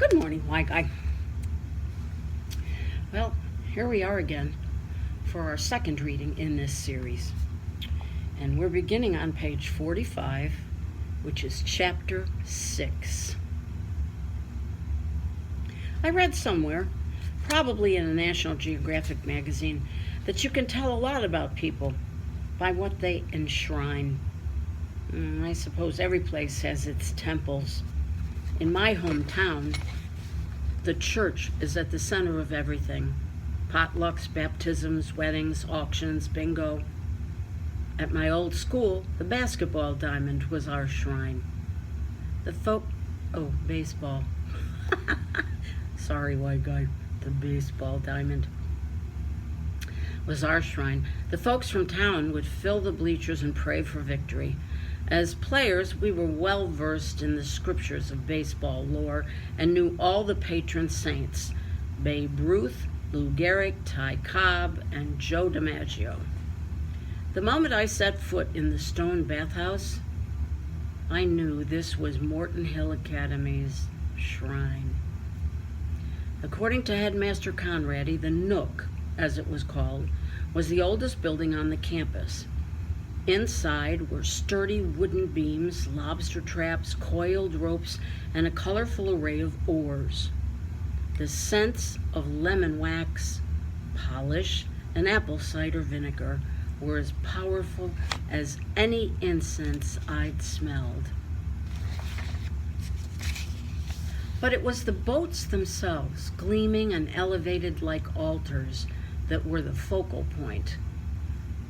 Good morning, Y Guy. Well, here we are again for our second reading in this series. And we're beginning on page 45, which is chapter 6. I read somewhere, probably in a National Geographic magazine, that you can tell a lot about people by what they enshrine. I suppose every place has its temples. In my hometown, the church is at the center of everything. Potlucks, baptisms, weddings, auctions, bingo. At my old school, the basketball diamond was our shrine. Baseball. Sorry, white guy. The baseball diamond was our shrine. The folks from town would fill the bleachers and pray for victory. As players, we were well versed in the scriptures of baseball lore and knew all the patron saints: Babe Ruth, Lou Gehrig, Ty Cobb, and Joe DiMaggio. The moment I set foot in the stone bathhouse, I knew this was Morton Hill Academy's shrine. According to Headmaster Conrady, the Nook, as it was called, was the oldest building on the campus. Inside were sturdy wooden beams, lobster traps, coiled ropes, and a colorful array of oars. The scents of lemon wax, polish, and apple cider vinegar were as powerful as any incense I'd smelled. But it was the boats themselves, gleaming and elevated like altars, that were the focal point.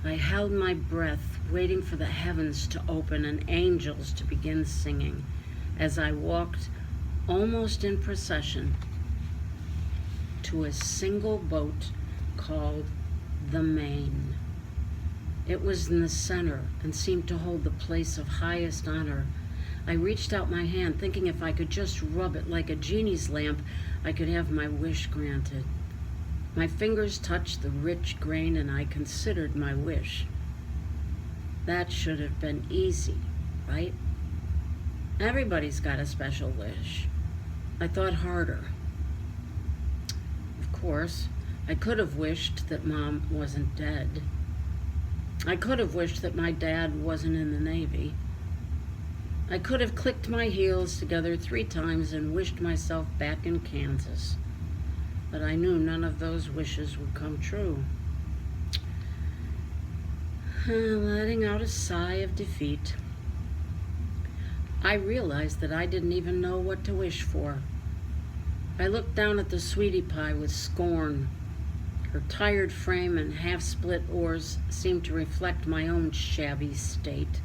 I held my breath, waiting for the heavens to open and angels to begin singing, as I walked, almost in procession, to a single boat called the Main. It was in the center and seemed to hold the place of highest honor. I reached out my hand, thinking if I could just rub it like a genie's lamp, I could have my wish granted. My fingers touched the rich grain, and I considered my wish. That should have been easy, right? Everybody's got a special wish. I thought harder. Of course, I could have wished that Mom wasn't dead. I could have wished that my dad wasn't in the Navy. I could have clicked my heels together 3 times and wished myself back in Kansas. But I knew none of those wishes would come true. Letting out a sigh of defeat, I realized that I didn't even know what to wish for. I looked down at the sweetie pie with scorn. Her tired frame and half-split oars seemed to reflect my own shabby state.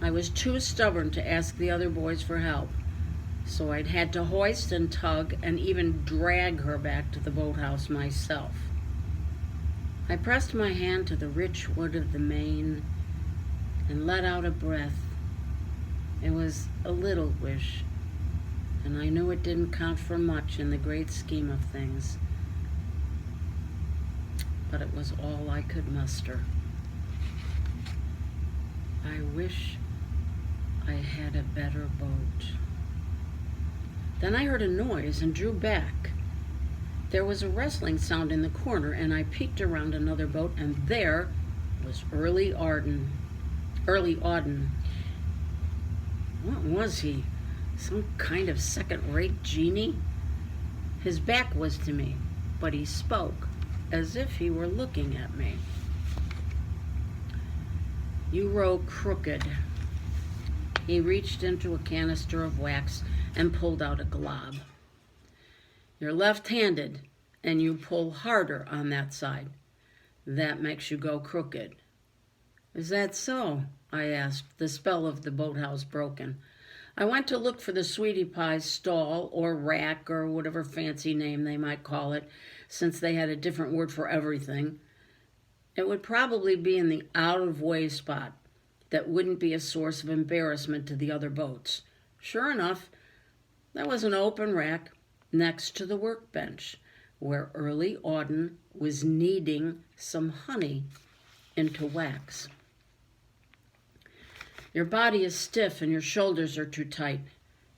I was too stubborn to ask the other boys for help, so I'd had to hoist and tug and even drag her back to the boathouse myself. I pressed my hand to the rich wood of the Main and let out a breath. It was a little wish, and I knew it didn't count for much in the great scheme of things. But it was all I could muster. I wish I had a better boat. Then I heard a noise and drew back. There was a rustling sound in the corner, and I peeked around another boat, and there was Early Auden. What was he? Some kind of second-rate genie? His back was to me, but he spoke as if he were looking at me. "You row crooked." He reached into a canister of wax and pulled out a glob. "You're left-handed, and you pull harder on that side. That makes you go crooked." "Is that so?" I asked, the spell of the boathouse broken. I went to look for the sweetie pie's stall or rack or whatever fancy name they might call it, since they had a different word for everything. It would probably be in the out-of-way spot that wouldn't be a source of embarrassment to the other boats. Sure enough, there was an open rack next to the workbench where Early Auden was kneading some honey into wax. "Your body is stiff and your shoulders are too tight.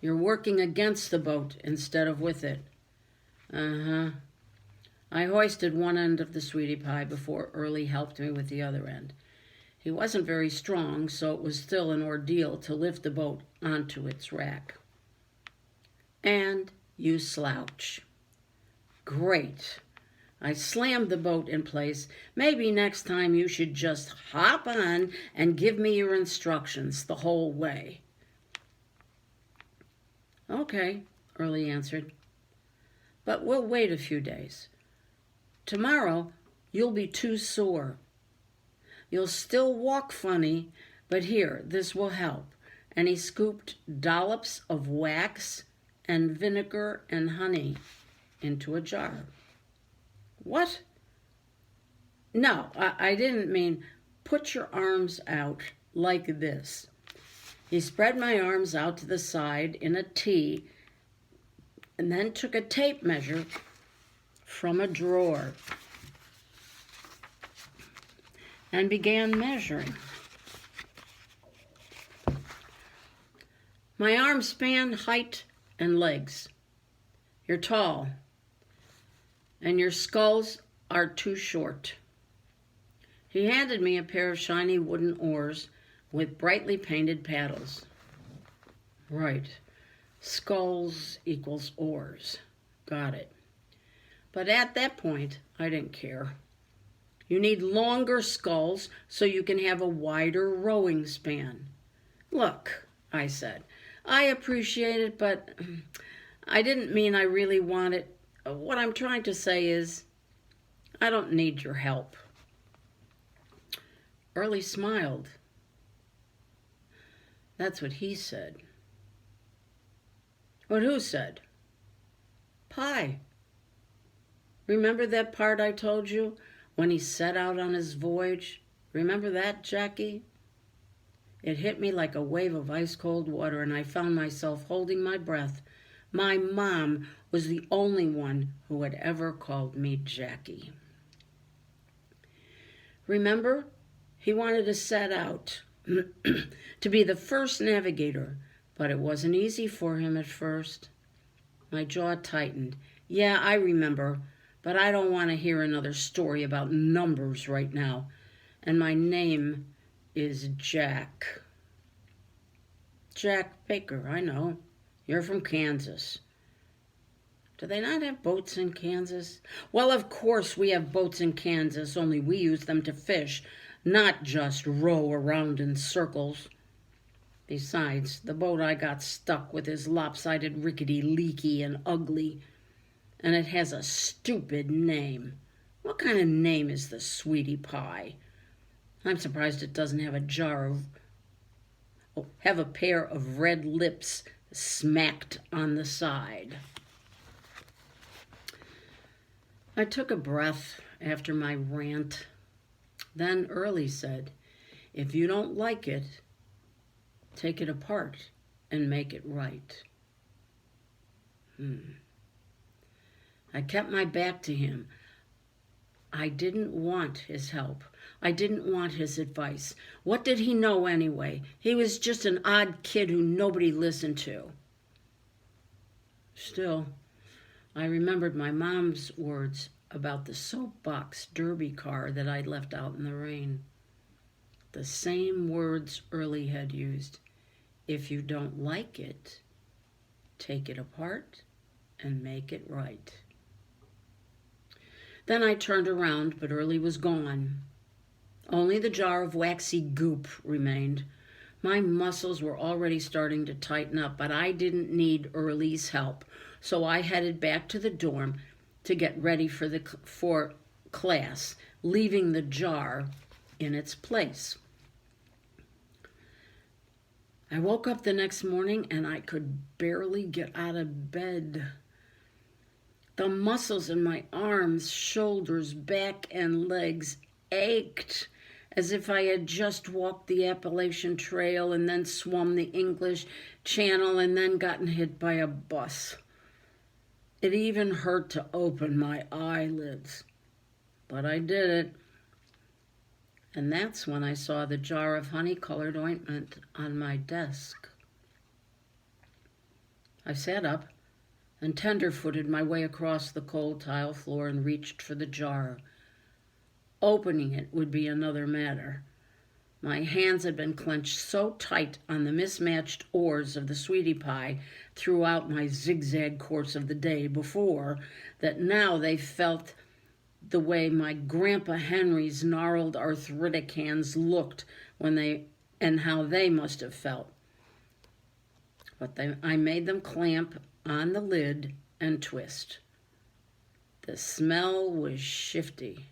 You're working against the boat instead of with it. Uh-huh. I hoisted one end of the sweetie pie before Early helped me with the other end. He wasn't very strong, so it was still an ordeal to lift the boat onto its rack. And you slouch. Great. I slammed the boat in place. Maybe next time you should just hop on and give me your instructions the whole way. Okay, Early answered. But we'll wait a few days. Tomorrow, you'll be too sore. You'll still walk funny, but here, this will help. And he scooped dollops of wax and vinegar and honey into a jar. What? No, I didn't mean put your arms out like this. He spread my arms out to the side in a T and then took a tape measure from a drawer and began measuring. My arms span height and legs. You're tall, and your skulls are too short. He handed me a pair of shiny wooden oars with brightly painted paddles. Right. Skulls equals oars. Got it. But at that point, I didn't care. You need longer sculls so you can have a wider rowing span. Look, I said, I appreciate it, but I didn't mean I really want it. What I'm trying to say is, I don't need your help. Early smiled. That's what he said. What who said? Pie. Remember that part I told you when he set out on his voyage? Remember that, Jackie? It hit me like a wave of ice-cold water, and I found myself holding my breath. My mom was the only one who had ever called me Jackie. Remember, he wanted to set out to be the first navigator, but it wasn't easy for him at first. My jaw tightened. Yeah, I remember, but I don't want to hear another story about numbers right now. And my name is Jack. Jack Baker, I know. You're from Kansas. Do they not have boats in Kansas? Well, of course we have boats in Kansas, only we use them to fish, not just row around in circles. Besides, the boat I got stuck with is lopsided, rickety, leaky, and ugly. And it has a stupid name. What kind of name is the Sweetie Pie? I'm surprised it doesn't have have a pair of red lips smacked on the side. I took a breath after my rant. Then Early said, if you don't like it, take it apart and make it right. I kept my back to him. I didn't want his help. I didn't want his advice. What did he know anyway? He was just an odd kid who nobody listened to. Still, I remembered my mom's words about the soapbox derby car that I'd left out in the rain. The same words Early had used. If you don't like it, take it apart and make it right. Then I turned around, but Early was gone. Only the jar of waxy goop remained. My muscles were already starting to tighten up, but I didn't need Early's help, so I headed back to the dorm to get ready for class, leaving the jar in its place. I woke up the next morning and I could barely get out of bed. The muscles in my arms, shoulders, back, and legs ached as if I had just walked the Appalachian Trail and then swum the English Channel and then gotten hit by a bus. It even hurt to open my eyelids, but I did it. And that's when I saw the jar of honey-colored ointment on my desk. I sat up and tender-footed my way across the cold tile floor and reached for the jar. Opening it would be another matter. My hands had been clenched so tight on the mismatched oars of the sweetie pie throughout my zigzag course of the day before that now they felt the way my Grandpa Henry's gnarled arthritic hands looked and how they must have felt. But I made them clamp on the lid and twist. The smell was shifty.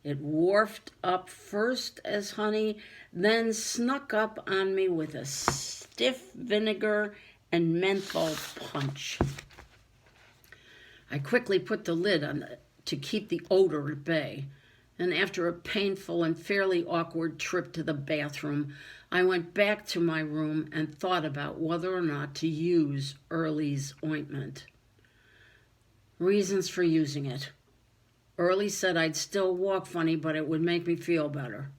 It wharfed up first as honey, then snuck up on me with a stiff vinegar and menthol punch. I quickly put the lid on to keep the odor at bay, and after a painful and fairly awkward trip to the bathroom, I went back to my room and thought about whether or not to use Early's ointment. Reasons for using it. Early said I'd still walk funny, but it would make me feel better.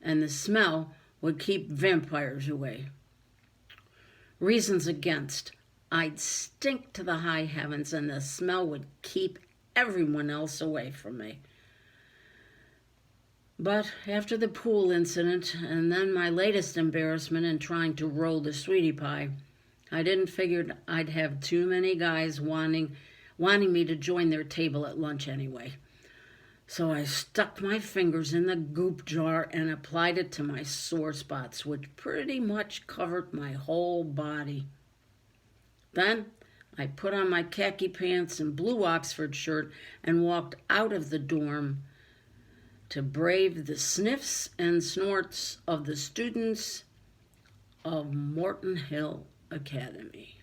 And the smell would keep vampires away. Reasons against. I'd stink to the high heavens, and the smell would keep everyone else away from me. But after the pool incident, and then my latest embarrassment in trying to roll the sweetie pie, I didn't figure I'd have too many guys wanting me to join their table at lunch anyway. So I stuck my fingers in the goop jar and applied it to my sore spots, which pretty much covered my whole body. Then I put on my khaki pants and blue Oxford shirt and walked out of the dorm to brave the sniffs and snorts of the students of Morton Hill Academy.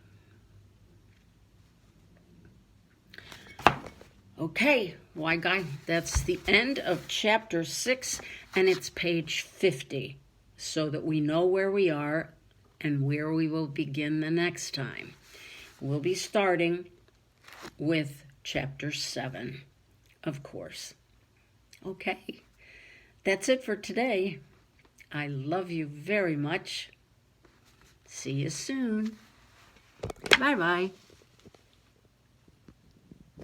Okay, why guy, that's the end of chapter 6, and it's page 50, so that we know where we are and where we will begin the next time. We'll be starting with chapter 7, of course. Okay, that's it for today. I love you very much. See you soon. Bye-bye.